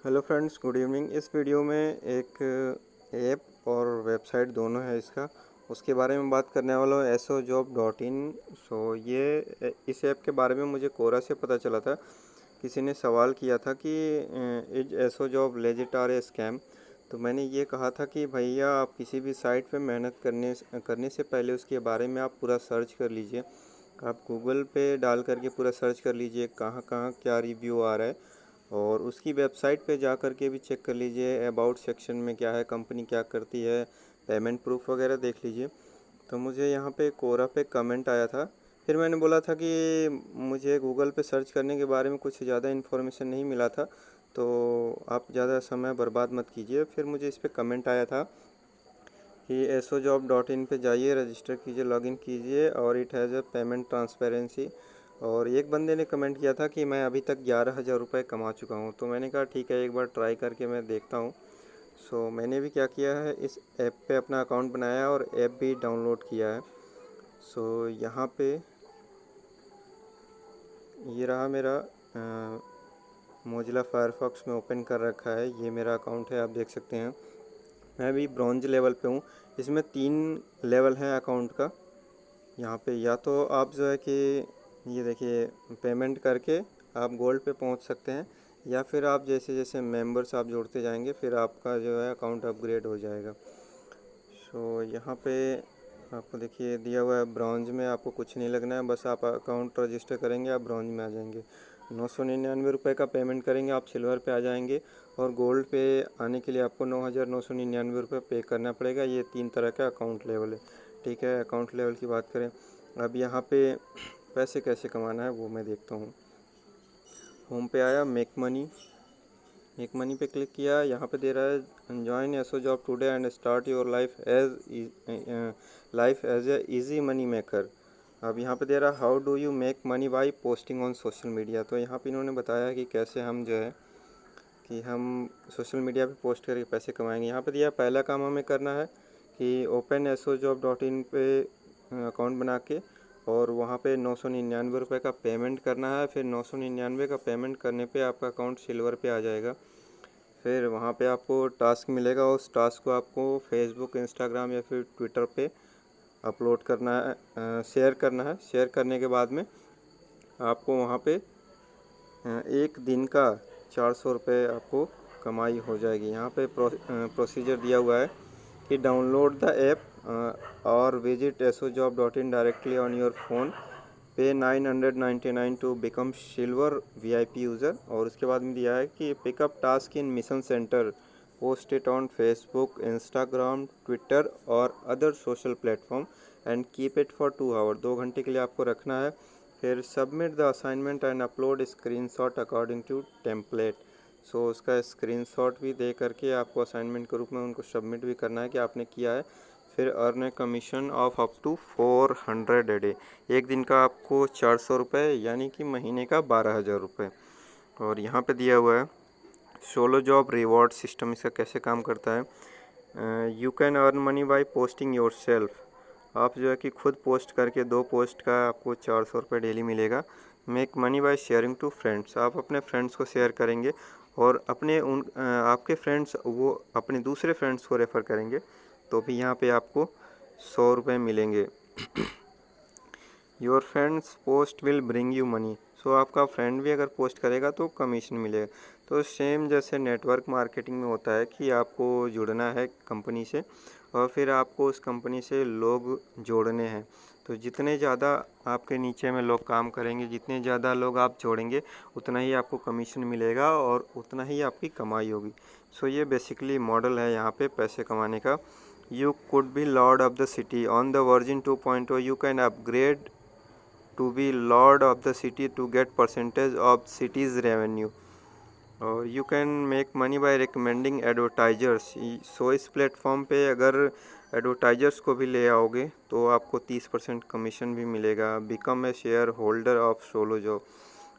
Hello friends, good evening. इस video में एक ऐप और वेबसाइट दोनों है इसका, उसके बारे में बात करने वाला हूँ, SOJob.in। ये इस ऐप के बारे में मुझे कोरा से पता चला था। किसी ने सवाल किया था कि is SOJob legit or a scam. तो मैंने ये कहा था कि भैया आप किसी भी साइट पे मेहनत करने से पहले उसके बारे में आप पूरा सर्च कर लीजिए। आप गूगल पे डाल करके पूरा सर्च कर लीजिए कहाँ कहाँ क्या रिव्यू आ रहा है, और उसकी वेबसाइट पे जा कर के भी चेक कर लीजिए अबाउट सेक्शन में क्या है, कंपनी क्या करती है, पेमेंट प्रूफ वगैरह देख लीजिए। तो मुझे यहाँ पे कोरा पे कमेंट आया था। फिर मैंने बोला था कि मुझे गूगल पे सर्च करने के बारे में कुछ ज़्यादा इन्फॉर्मेशन नहीं मिला था, तो आप ज़्यादा समय बर्बाद मत कीजिए। फिर मुझे इस पर कमेंट आया था कि SOJob.in पे जाइए, रजिस्टर कीजिए, लॉगिन कीजिए, और it has a payment transparency. और एक बंदे ने कमेंट किया था कि मैं अभी तक 11,000 रुपये कमा चुका हूँ। तो मैंने कहा ठीक है, एक बार ट्राई करके मैं देखता हूँ। सो मैंने भी क्या किया है, इस ऐप पे अपना अकाउंट बनाया और ऐप भी डाउनलोड किया है। सो यहाँ पे ये रहा मेरा मोजिला फायरफॉक्स में ओपन कर रखा है। ये मेरा अकाउंट है, आप देख सकते हैं। मैं अभी ब्रॉन्ज लेवल पे हूँ। इसमें 3 लेवल हैं अकाउंट का। यहाँ पे या तो आप जो है कि ये देखिए, पेमेंट करके आप गोल्ड पे पहुँच सकते हैं, या फिर आप जैसे जैसे मेंबर्स आप जोड़ते जाएंगे फिर आपका जो है अकाउंट अपग्रेड हो जाएगा। सो यहाँ पे आपको देखिए दिया हुआ है ब्रॉन्ज में। आपको कुछ नहीं लगना है, बस आप अकाउंट रजिस्टर करेंगे, आप ब्रॉन्ज में आ जाएंगे। 999 रुपये का पेमेंट करेंगे, आप सिल्वर पे आ जाएंगे। और गोल्ड पे आने के लिए आपको 9,999 रुपये पे करना पड़ेगा। ये 3 तरह का अकाउंट लेवल है। ठीक है, अकाउंट लेवल की बात करें। अब यहाँ पे पैसे कैसे कमाना है वो मैं देखता हूँ। होम पे आया, मेक मनी पे क्लिक किया। यहाँ पे दे रहा है join SOJob today and start your life as a easy money maker. अब यहाँ पे दे रहा है how do you make money by posting on social media. तो यहाँ पे इन्होंने बताया कि कैसे हम जो है कि हम सोशल मीडिया पे पोस्ट करके पैसे कमाएंगे। यहाँ पे दिया पहला काम हमें करना है कि ओपन SOJob.in पे अकाउंट बना के, और वहाँ पे 999 रुपये का पेमेंट करना है। फिर 999 का पेमेंट करने पे आपका अकाउंट सिल्वर पे आ जाएगा। फिर वहाँ पे आपको टास्क मिलेगा, उस टास्क को आपको फेसबुक, इंस्टाग्राम या फिर ट्विटर पे अपलोड करना है, शेयर करना है। शेयर करने के बाद में आपको वहाँ पे एक दिन का 400 रुपये आपको कमाई हो जाएगी। यहाँ पे प्रोसीजर दिया हुआ है कि डाउनलोड द ऐप और visit SOJob.in directly on your phone, pay 999 to become silver VIP user. और उसके बाद में दिया है कि pick up task in mission centre, post it on Facebook, Instagram, Twitter और other social platform and keep it for 2 hour. 2 घंटे के लिए आपको रखना है। फिर submit the assignment and upload screenshot according to template. So उसका स्क्रीनशॉट भी दे करके आपको असाइनमेंट के रूप में उनको सबमिट भी करना है कि आपने किया है। फिर earn a commission of up to 400 a day. एक दिन का आपको 400 रुपये, यानी कि महीने का 12,000 रुपये। और यहाँ पे दिया हुआ है सोलो जॉब रिवॉर्ड सिस्टम। इसका कैसे काम करता है। You can earn money by posting your self. आप जो है कि खुद पोस्ट करके 2 पोस्ट का आपको 400 रुपये डेली मिलेगा। Make money by sharing to friends. आप अपने फ्रेंड्स को शेयर करेंगे और आपके फ्रेंड्स वो अपने दूसरे फ्रेंड्स को रेफ़र करेंगे, तो भी यहाँ पे आपको 100 रुपये मिलेंगे। Your friends post will bring you money. So आपका फ्रेंड भी अगर पोस्ट करेगा तो कमीशन मिलेगा। तो सेम जैसे नेटवर्क मार्केटिंग में होता है कि आपको जुड़ना है कंपनी से, और फिर आपको उस कंपनी से लोग जोड़ने हैं। तो जितने ज़्यादा आपके नीचे में लोग काम करेंगे, जितने ज़्यादा लोग आप जोड़ेंगे, उतना ही आपको कमीशन मिलेगा और उतना ही आपकी कमाई होगी। सो ये बेसिकली मॉडल है यहाँ पे पैसे कमाने का। You could be Lord of the city on the version 2.0। You can upgrade to be lord of the city to get percentage of city's revenue, और you can make money by recommending advertisers. So इस platform पे अगर advertisers को भी ले आओगे तो आपको 30% कमीशन भी मिलेगा। Become a share holder of solo job.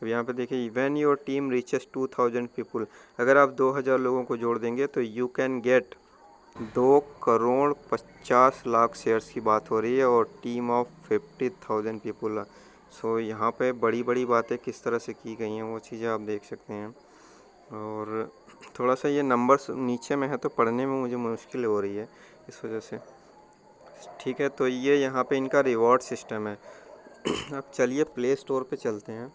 अब यहाँ पे देखिए, when your team reaches 2000 people. अगर आप 2000 लोगों को जोड़ देंगे तो यू कैन गेट 2,50,00,000 शेयर्स की बात हो रही है, और टीम ऑफ 50,000 पीपल। सो यहाँ पे बड़ी बड़ी बातें किस तरह से की गई हैं वो चीज़ें आप देख सकते हैं। और थोड़ा सा ये नंबर्स नीचे में है तो पढ़ने में मुझे मुश्किल हो रही है इस वजह से। ठीक है, तो ये यहाँ पे इनका रिवॉर्ड सिस्टम है। अब चलिए प्ले स्टोर पे चलते हैं।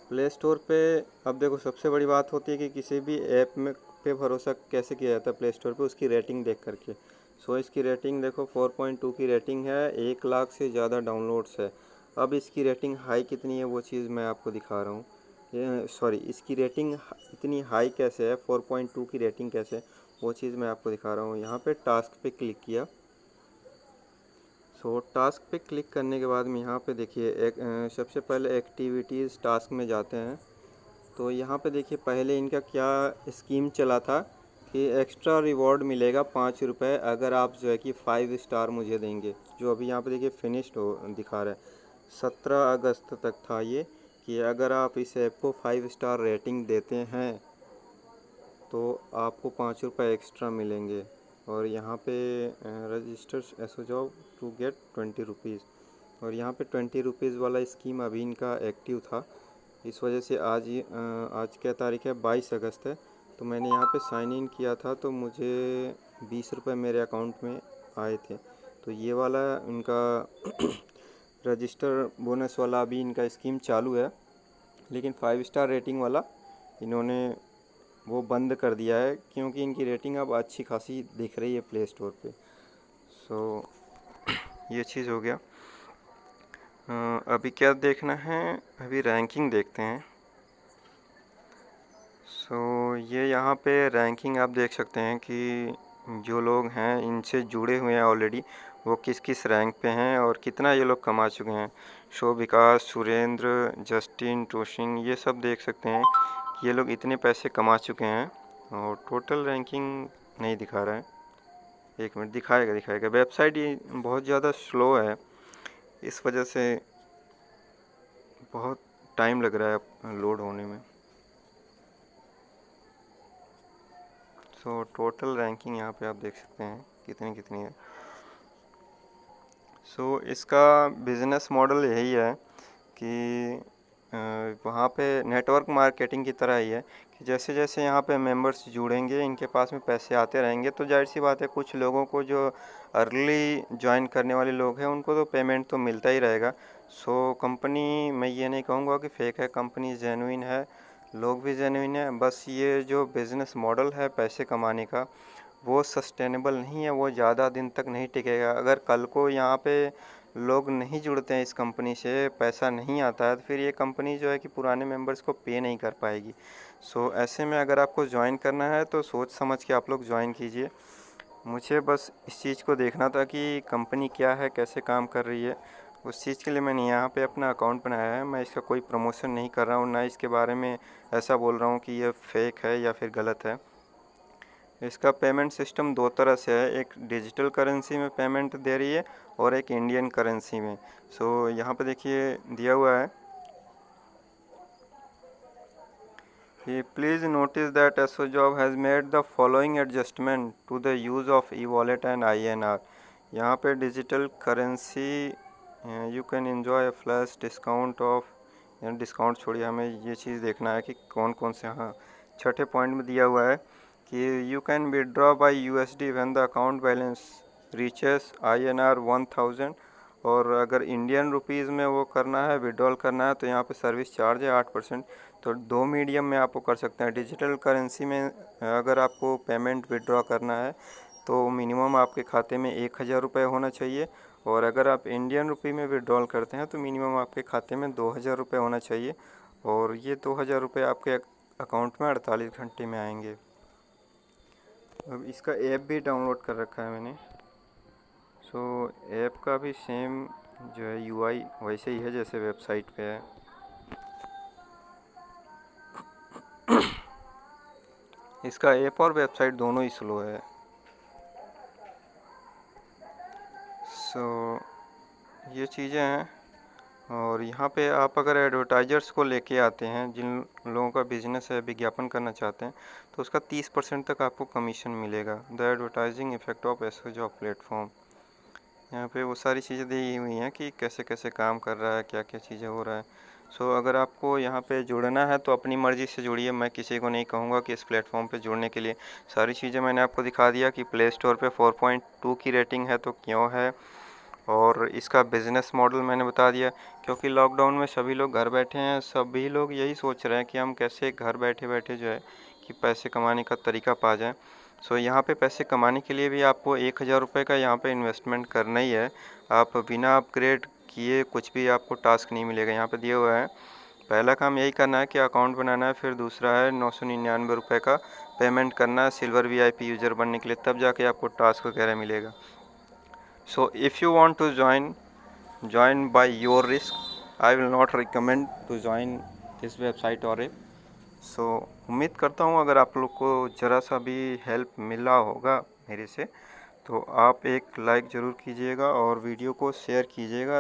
प्ले स्टोर पे अब देखो, सबसे बड़ी बात होती है कि किसी भी ऐप में पे भरोसा कैसे किया जाता है प्ले स्टोर पे, उसकी रेटिंग देख करके। सो इसकी रेटिंग देखो 4.2 की रेटिंग है, 1 लाख से ज़्यादा डाउनलोड्स है। अब इसकी रेटिंग हाई कितनी है वो चीज़ मैं आपको दिखा रहा हूँ। ये सॉरी, इसकी रेटिंग इतनी हाई कैसे है, 4.2 की रेटिंग कैसे है, वो चीज़ मैं आपको दिखा रहा हूँ। यहाँ पे टास्क पे क्लिक किया। सो टास्क पे क्लिक करने के बाद में यहाँ पे देखिए एक सबसे पहले एक्टिविटीज़ टास्क में जाते हैं। तो यहाँ पे देखिए पहले इनका क्या स्कीम चला था कि एक्स्ट्रा रिवॉर्ड मिलेगा 5 रुपये अगर आप जो है कि 5 स्टार मुझे देंगे। जो अभी यहाँ पे देखिए फिनिश्ड हो दिखा रहा है, 17 अगस्त तक था ये, कि अगर आप इस ऐप को 5 स्टार रेटिंग देते हैं तो आपको 5 रुपये एक्स्ट्रा मिलेंगे। और यहाँ पे रजिस्टर एसो जॉब टू गेट 20 रुपीज़, और यहाँ पे 20 रुपीज़ वाला स्कीम अभी इनका एक्टिव था। इस वजह से आज क्या तारीख है, 22 अगस्त है। तो मैंने यहाँ पे साइन इन किया था तो मुझे 20 रुपये मेरे अकाउंट में आए थे। तो ये वाला इनका रजिस्टर बोनस वाला अभी इनका स्कीम चालू है, लेकिन 5 स्टार रेटिंग वाला इन्होंने वो बंद कर दिया है, क्योंकि इनकी रेटिंग अब अच्छी खासी दिख रही है प्ले स्टोर पे। सो ये चीज़ हो गया। अभी क्या देखना है, अभी रैंकिंग देखते हैं। सो ये यहाँ पे रैंकिंग आप देख सकते हैं कि जो लोग हैं इनसे जुड़े हुए हैं ऑलरेडी, वो किस किस रैंक पे हैं और कितना ये लोग कमा चुके हैं। शो विकास, सुरेंद्र, जस्टिन, टोशिंग, ये सब देख सकते हैं कि ये लोग इतने पैसे कमा चुके हैं। और टोटल रैंकिंग नहीं दिखा रहा है, एक मिनट, दिखाएगा। वेबसाइट ये बहुत ज़्यादा स्लो है, इस वजह से बहुत टाइम लग रहा है लोड होने में। सो टोटल रैंकिंग यहाँ पे आप देख सकते हैं कितनी है। सो इसका बिज़नेस मॉडल यही है कि वहाँ पे नेटवर्क मार्केटिंग की तरह ही है कि जैसे जैसे यहाँ पे मेंबर्स जुड़ेंगे, इनके पास में पैसे आते रहेंगे, तो जाहिर सी बात है कुछ लोगों को जो अर्ली ज्वाइन करने वाले लोग हैं उनको तो पेमेंट तो मिलता ही रहेगा। सो कंपनी, मैं ये नहीं कहूँगा कि फेक है, कंपनी जेन्युइन है, लोग भी जेन्युइन है। बस ये जो बिज़नेस मॉडल है पैसे कमाने का, वो सस्टेनेबल नहीं है, वो ज़्यादा दिन तक नहीं टिकेगा। अगर कल को यहाँ पे लोग नहीं जुड़ते हैं इस कंपनी से, पैसा नहीं आता है, तो फिर ये कंपनी जो है कि पुराने मेंबर्स को पे नहीं कर पाएगी। सो ऐसे में अगर आपको ज्वाइन करना है तो सोच समझ के आप लोग ज्वाइन कीजिए। मुझे बस इस चीज़ को देखना था कि कंपनी क्या है, कैसे काम कर रही है, उस चीज़ के लिए मैंने यहाँ पे अपना अकाउंट बनाया है। मैं इसका कोई प्रमोशन नहीं कर रहा हूँ, ना इसके बारे में ऐसा बोल रहा हूँ कि ये फेक है या फिर गलत है। इसका पेमेंट सिस्टम दो तरह से है, एक डिजिटल करेंसी में पेमेंट दे रही है और एक इंडियन करेंसी में। सो यहाँ पे देखिए दिया हुआ है कि please notice that SOJob has made the following adjustment to the use of e wallet and INR। यहाँ पे digital currency you can enjoy a flash discount off, discount छोड़िए, हमें ये चीज़ देखना है कि कौन कौन से। हाँ, छठे पॉइंट में दिया हुआ है कि you can withdraw by USD when the account balance reaches INR 1000। और अगर इंडियन रुपीज़ में वो करना है, विड्रॉल करना है, तो यहाँ पे सर्विस चार्ज है 8%। तो दो मीडियम में आप वो कर सकते हैं। डिजिटल करेंसी में अगर आपको पेमेंट विड्रॉ करना है तो मिनिमम आपके खाते में 1000 रुपये होना चाहिए, और अगर आप इंडियन रुपये में विड्रॉल करते हैं तो मिनिमम आपके खाते में 2000 रुपये होना चाहिए, और ये 2000 रुपये आपके अकाउंट में 48 घंटे में आएंगे। अब इसका ऐप भी डाउनलोड कर रखा है मैंने। सो ऐप का भी सेम जो है UI वैसे ही है जैसे वेबसाइट पे है। इसका ऐप और वेबसाइट दोनों ही स्लो है। सो ये चीज़ें हैं। और यहाँ पे आप अगर एडवर्टाइजर्स को लेके आते हैं, जिन लोगों का बिजनेस है, विज्ञापन करना चाहते हैं, तो उसका 30% तक आपको कमीशन मिलेगा। The advertising effect of SOJob platform, यहाँ पे वो सारी चीज़ें दी हुई हैं कि कैसे कैसे काम कर रहा है, क्या क्या चीज़ें हो रहा है। सो अगर आपको यहाँ पे जुड़ना है तो अपनी मर्ज़ी से जुड़िए, मैं किसी को नहीं कहूँगा कि इस प्लेटफॉर्म पे जुड़ने के लिए। सारी चीज़ें मैंने आपको दिखा दिया कि प्ले स्टोर पे 4.2 की रेटिंग है तो क्यों है, और इसका बिज़नेस मॉडल मैंने बता दिया। क्योंकि लॉकडाउन में सभी लोग घर बैठे हैं, सभी लोग यही सोच रहे हैं कि हम कैसे घर बैठे बैठे जो है कि पैसे कमाने का तरीका पा जाएं। सो यहाँ पे पैसे कमाने के लिए भी आपको 1000 रुपये का यहाँ पे इन्वेस्टमेंट करना ही है। आप बिना अपग्रेड किए कुछ भी आपको टास्क नहीं मिलेगा। यहाँ पे दिए हुए हैं, पहला काम यही करना है कि अकाउंट बनाना है, फिर दूसरा है 999 रुपये का पेमेंट करना है सिल्वर VIP यूज़र बनने के लिए, तब जाके आपको टास्क वगैरह मिलेगा। So if you want to join by your risk, I will not recommend to join this website or app. So उम्मीद करता हूँ अगर आप लोग को ज़रा सा भी हेल्प मिला होगा मेरे से, तो आप एक लाइक ज़रूर कीजिएगा और वीडियो को शेयर कीजिएगा।